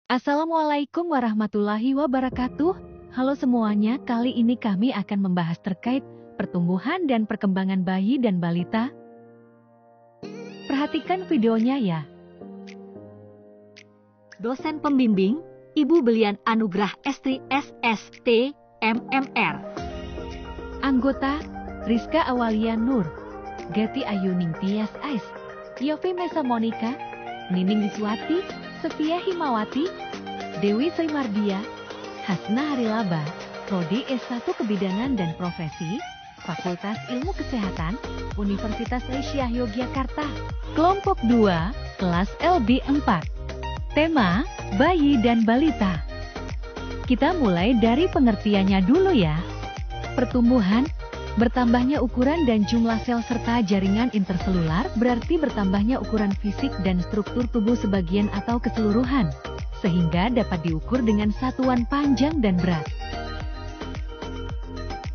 Assalamualaikum warahmatullahi wabarakatuh. Halo semuanya, kali ini kami akan membahas terkait pertumbuhan dan perkembangan bayi dan balita. Perhatikan videonya ya. Dosen pembimbing, Ibu Belian Anugrah Estri SST, MMR. Anggota, Rizka Awalia Nur, Gati Ayuning Tias Ais, Yofi Mesa Monika, Nining Wiswati, Setia Himawati, Dewi Sri Mardia, Hasna Harilaba, Prodi S1 Kebidanan dan Profesi, Fakultas Ilmu Kesehatan, Universitas Aisyah Yogyakarta. Kelompok 2, kelas LB 4. Tema, bayi dan balita. Kita mulai dari pengertiannya dulu ya. Pertumbuhan, bertambahnya ukuran dan jumlah sel serta jaringan interselular berarti bertambahnya ukuran fisik dan struktur tubuh sebagian atau keseluruhan, sehingga dapat diukur dengan satuan panjang dan berat.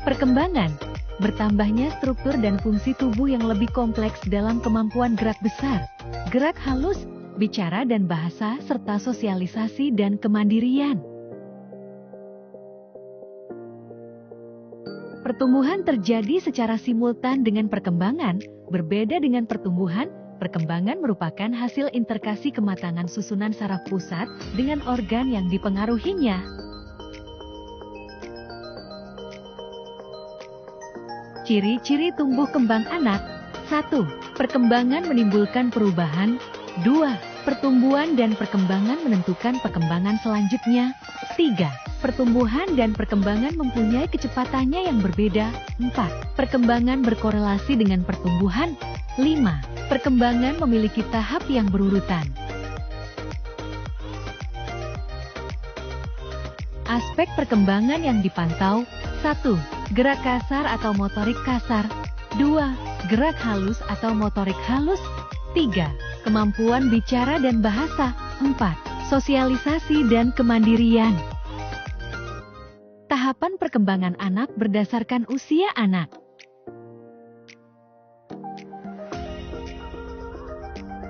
Perkembangan, bertambahnya struktur dan fungsi tubuh yang lebih kompleks dalam kemampuan gerak besar, gerak halus, bicara dan bahasa, serta sosialisasi dan kemandirian. Pertumbuhan terjadi secara simultan dengan perkembangan, berbeda dengan pertumbuhan. Perkembangan merupakan hasil interkasi kematangan susunan saraf pusat dengan organ yang dipengaruhinya. Ciri-ciri tumbuh kembang anak. 1. Perkembangan menimbulkan perubahan. 2. Pertumbuhan dan perkembangan menentukan perkembangan selanjutnya. 3. Pertumbuhan dan perkembangan mempunyai kecepatannya yang berbeda. 4. Perkembangan berkorelasi dengan pertumbuhan. 5. Perkembangan memiliki tahap yang berurutan. Aspek perkembangan yang dipantau. 1. Gerak kasar atau motorik kasar. 2. Gerak halus atau motorik halus. 3. Kemampuan bicara dan bahasa. 4. Sosialisasi dan kemandirian. Tahapan perkembangan anak berdasarkan usia anak.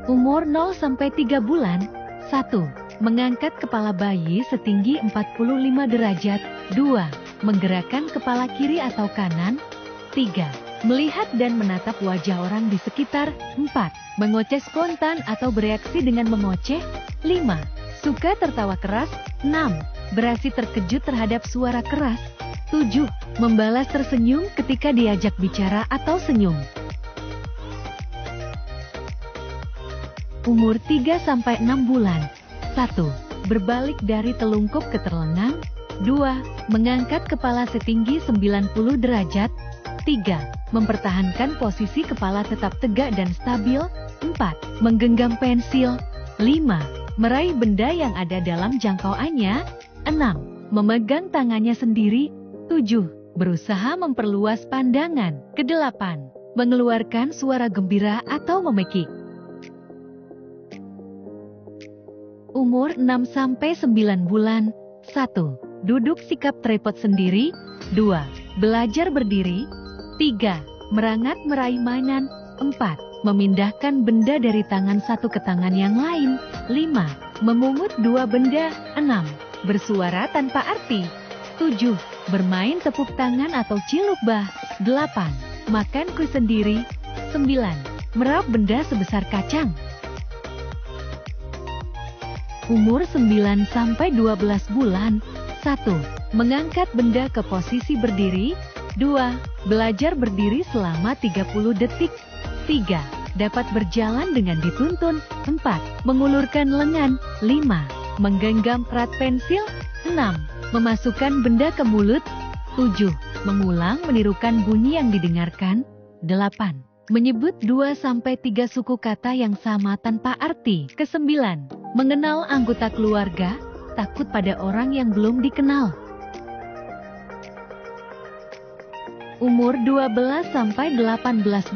Umur 0-3 bulan. 1. Mengangkat kepala bayi setinggi 45 derajat. 2. Menggerakkan kepala kiri atau kanan. 3. Melihat dan menatap wajah orang di sekitar. 4. Mengoceh spontan atau bereaksi dengan mengoceh. 5. Suka tertawa keras. 6. Beraksi terkejut terhadap suara keras. 7. Membalas tersenyum ketika diajak bicara atau senyum. Umur 3-6 bulan. 1. Berbalik dari telungkup ke terlengang. 2. Mengangkat kepala setinggi 90 derajat. 3. Mempertahankan posisi kepala tetap tegak dan stabil. 4. Menggenggam pensil. 5. Meraih benda yang ada dalam jangkauannya. 6. Memegang tangannya sendiri. 7. Berusaha memperluas pandangan. Ke-8. Mengeluarkan suara gembira atau memekik. Umur 6-9 bulan. 1. Duduk sikap tripod sendiri. 2. Belajar berdiri. 3. Merangat meraih mainan. 4. Memindahkan benda dari tangan satu ke tangan yang lain. 5. Memungut dua benda. 6. Bersuara tanpa arti. 7. Bermain tepuk tangan atau cilukbah. 8. Makan kue sendiri. 9. Meraup benda sebesar kacang. Umur 9-12 bulan. 1. Mengangkat benda ke posisi berdiri. 2. Belajar berdiri selama 30 detik. 3. Dapat berjalan dengan dituntun. 4. Mengulurkan lengan. 5. Menggenggam erat pensil. 6. Memasukkan benda ke mulut. 7. Mengulang menirukan bunyi yang didengarkan. 8. Menyebut 2-3 suku kata yang sama tanpa arti. Ke-9. Mengenal anggota keluarga, takut pada orang yang belum dikenal. Umur 12-18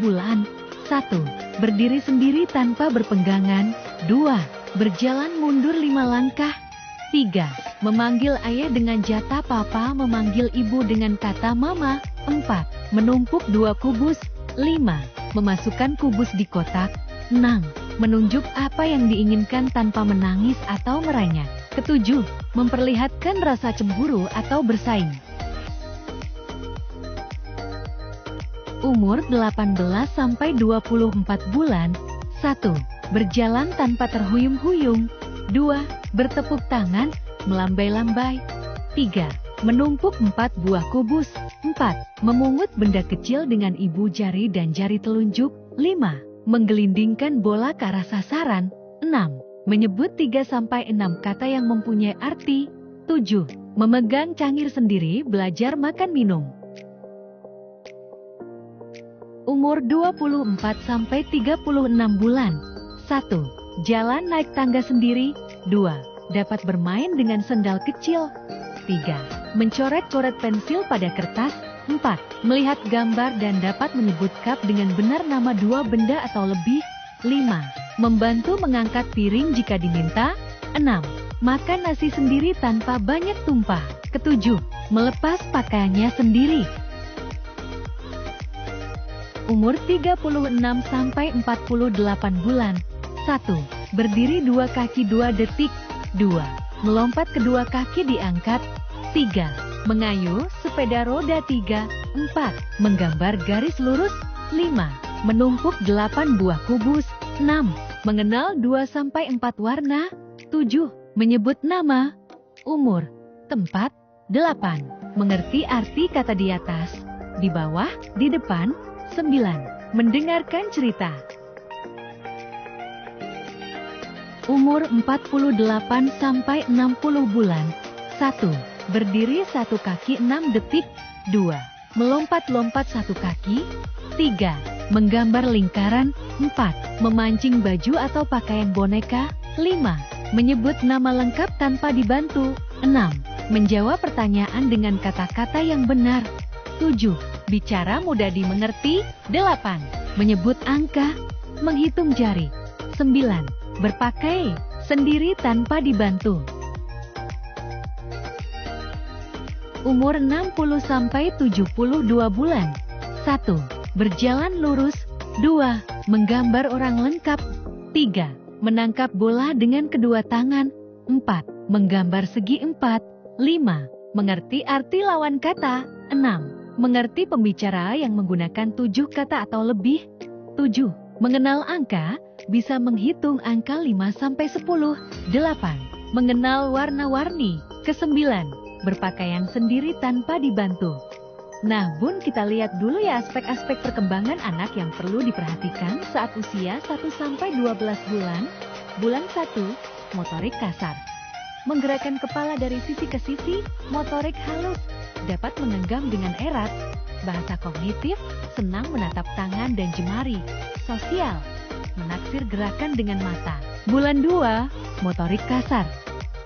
bulan. 1. Berdiri sendiri tanpa berpenggangan. 2. Berjalan mundur 5 langkah. 3. Memanggil ayah dengan jata papa, memanggil ibu dengan kata mama. 4. Menumpuk 2 kubus. 5. Memasukkan kubus di kotak. 6. Menunjuk apa yang diinginkan tanpa menangis atau merengek. Ketujuh, memperlihatkan rasa cemburu atau bersaing. Umur 18-24 bulan. 1. Berjalan tanpa terhuyung-huyung. 2. Bertepuk tangan, melambai-lambai. 3. Menumpuk 4 buah kubus. 4. Memungut benda kecil dengan ibu jari dan jari telunjuk. 5. Menggelindingkan bola ke arah sasaran. 6. Menyebut 3-6 kata yang mempunyai arti. 7. Memegang cangkir sendiri, belajar makan minum. Umur 24-36 bulan. 1. Jalan naik tangga sendiri. 2. Dapat bermain dengan sendal kecil. 3. Mencoret-coret pensil pada kertas. 4. Melihat gambar dan dapat menyebut kap dengan benar nama 2 benda atau lebih. 5. Membantu mengangkat piring jika diminta. 6. Makan nasi sendiri tanpa banyak tumpah. 7. Melepas pakaiannya sendiri. Umur 36-48 bulan. 1. Berdiri 2 kaki 2 detik. 2. Melompat kedua kaki diangkat. 3. Mengayuh sepeda roda 3. 4. Menggambar garis lurus. 5. Menumpuk 8 buah kubus. 6. Mengenal 2-4 warna. 7. Menyebut nama. Umur. Tempat. 8. Mengerti arti kata di atas, di bawah, di depan. 9. Mendengarkan cerita. Umur 48-60 bulan. 1. Berdiri 1 kaki 6 detik. 2. Melompat-lompat 1 kaki. 3. Menggambar lingkaran. 4. Memancing baju atau pakaian boneka. 5. Menyebut nama lengkap tanpa dibantu. 6. Menjawab pertanyaan dengan kata-kata yang benar. 7. Bicara mudah dimengerti. 8. Menyebut angka, menghitung jari. 9. Berpakai sendiri tanpa dibantu. Umur 60-72 bulan. 1. Berjalan lurus. 2. Menggambar orang lengkap. 3. Menangkap bola dengan kedua tangan. 4. Menggambar segi 4. 5. Mengerti arti lawan kata. 6. Mengerti pembicara yang menggunakan 7 kata atau lebih. 7. Mengenal angka, bisa menghitung angka 5-10. 8. Mengenal warna-warni. 9. Berpakaian sendiri tanpa dibantu. Nah bun, kita lihat dulu ya aspek-aspek perkembangan anak yang perlu diperhatikan saat usia 1-12 bulan. Bulan 1, motorik kasar. Menggerakkan kepala dari sisi ke sisi, motorik halus. Dapat menggenggam dengan erat. Bahasa kognitif, senang menatap tangan dan jemari. Sosial, menaksir gerakan dengan mata. Bulan 2, motorik kasar.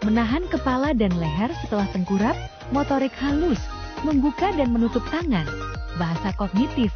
Menahan kepala dan leher setelah tengkurap. Motorik halus, membuka dan menutup tangan. Bahasa kognitif,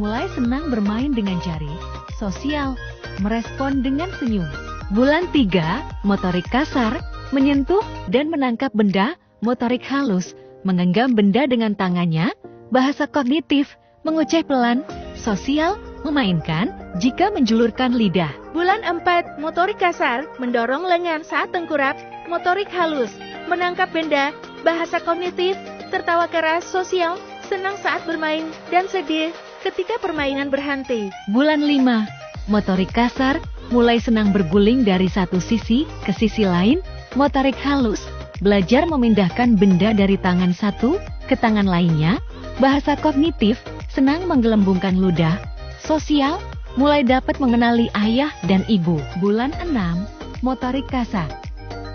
mulai senang bermain dengan jari. Sosial, merespon dengan senyum. Bulan 3, motorik kasar, menyentuh dan menangkap benda. Motorik halus, menggenggam benda dengan tangannya. Bahasa kognitif, mengucap pelan. Sosial, memainkan jika menjulurkan lidah. Bulan 4, motorik kasar, mendorong lengan saat tengkurap. Motorik halus, menangkap benda. Bahasa kognitif, tertawa keras. Sosial, senang saat bermain dan sedih ketika permainan berhenti. Bulan 5, motorik kasar, mulai senang berguling dari satu sisi ke sisi lain. Motorik halus, belajar memindahkan benda dari tangan satu ke tangan lainnya. Bahasa kognitif, senang menggelembungkan ludah. Sosial, mulai dapat mengenali ayah dan ibu. Bulan 6, motorik kasar,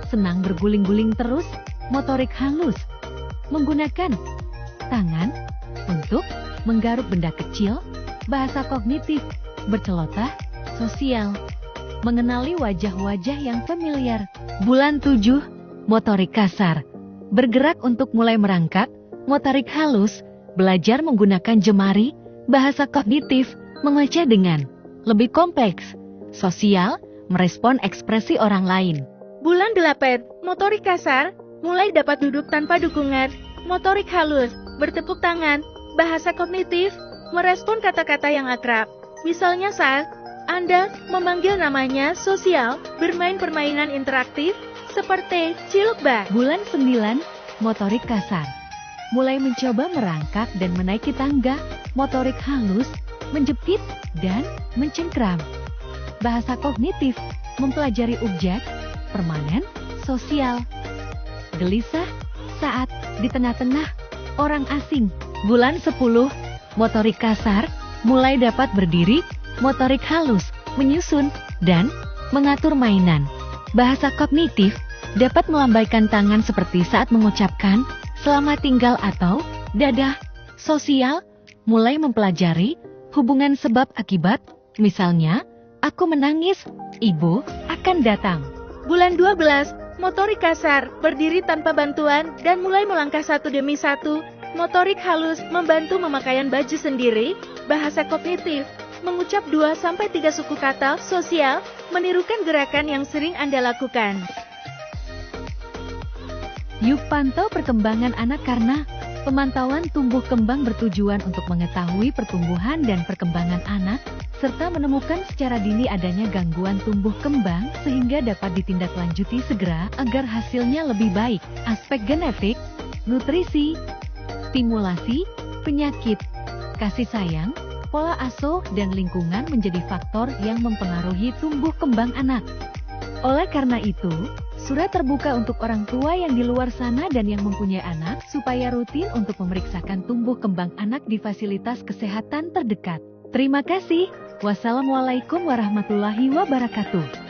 senang berguling-guling terus. Motorik halus, menggunakan tangan untuk menggaruk benda kecil. Bahasa kognitif, berceloteh. Sosial, mengenali wajah-wajah yang familiar. Bulan 7, motorik kasar, bergerak untuk mulai merangkak. Motorik halus, belajar menggunakan jemari. Bahasa kognitif, mengoceh dengan lebih kompleks. Sosial, merespon ekspresi orang lain. Bulan 8, motorik kasar, mulai dapat duduk tanpa dukungan. Motorik halus, bertepuk tangan. Bahasa kognitif, merespon kata-kata yang akrab. Misalnya saat Anda memanggil namanya. Sosial, bermain permainan interaktif seperti cilukba. Bulan 9, motorik kasar. Mulai mencoba merangkak dan menaiki tangga, motorik halus, menjepit, dan mencengkram. Bahasa kognitif, mempelajari objek, permanen, sosial. Gelisah, saat di tengah-tengah orang asing. Bulan 10, motorik kasar, mulai dapat berdiri, motorik halus, menyusun, dan mengatur mainan. Bahasa kognitif, dapat melambaikan tangan seperti saat mengucapkan selamat tinggal atau dadah. Sosial, mulai mempelajari hubungan sebab akibat, misalnya, aku menangis, ibu akan datang. Bulan 12, motorik kasar, berdiri tanpa bantuan dan mulai melangkah satu demi satu. Motorik halus, membantu pemakaian baju sendiri. Bahasa kognitif, mengucap 2-3 suku kata. Sosial, menirukan gerakan yang sering Anda lakukan. Yuk pantau perkembangan anak karena pemantauan tumbuh kembang bertujuan untuk mengetahui pertumbuhan dan perkembangan anak, serta menemukan secara dini adanya gangguan tumbuh kembang sehingga dapat ditindaklanjuti segera agar hasilnya lebih baik. Aspek genetik, nutrisi, stimulasi, penyakit, kasih sayang, pola asuh, dan lingkungan menjadi faktor yang mempengaruhi tumbuh kembang anak. Oleh karena itu, surat terbuka untuk orang tua yang di luar sana dan yang mempunyai anak supaya rutin untuk memeriksakan tumbuh kembang anak di fasilitas kesehatan terdekat. Terima kasih. Wassalamualaikum warahmatullahi wabarakatuh.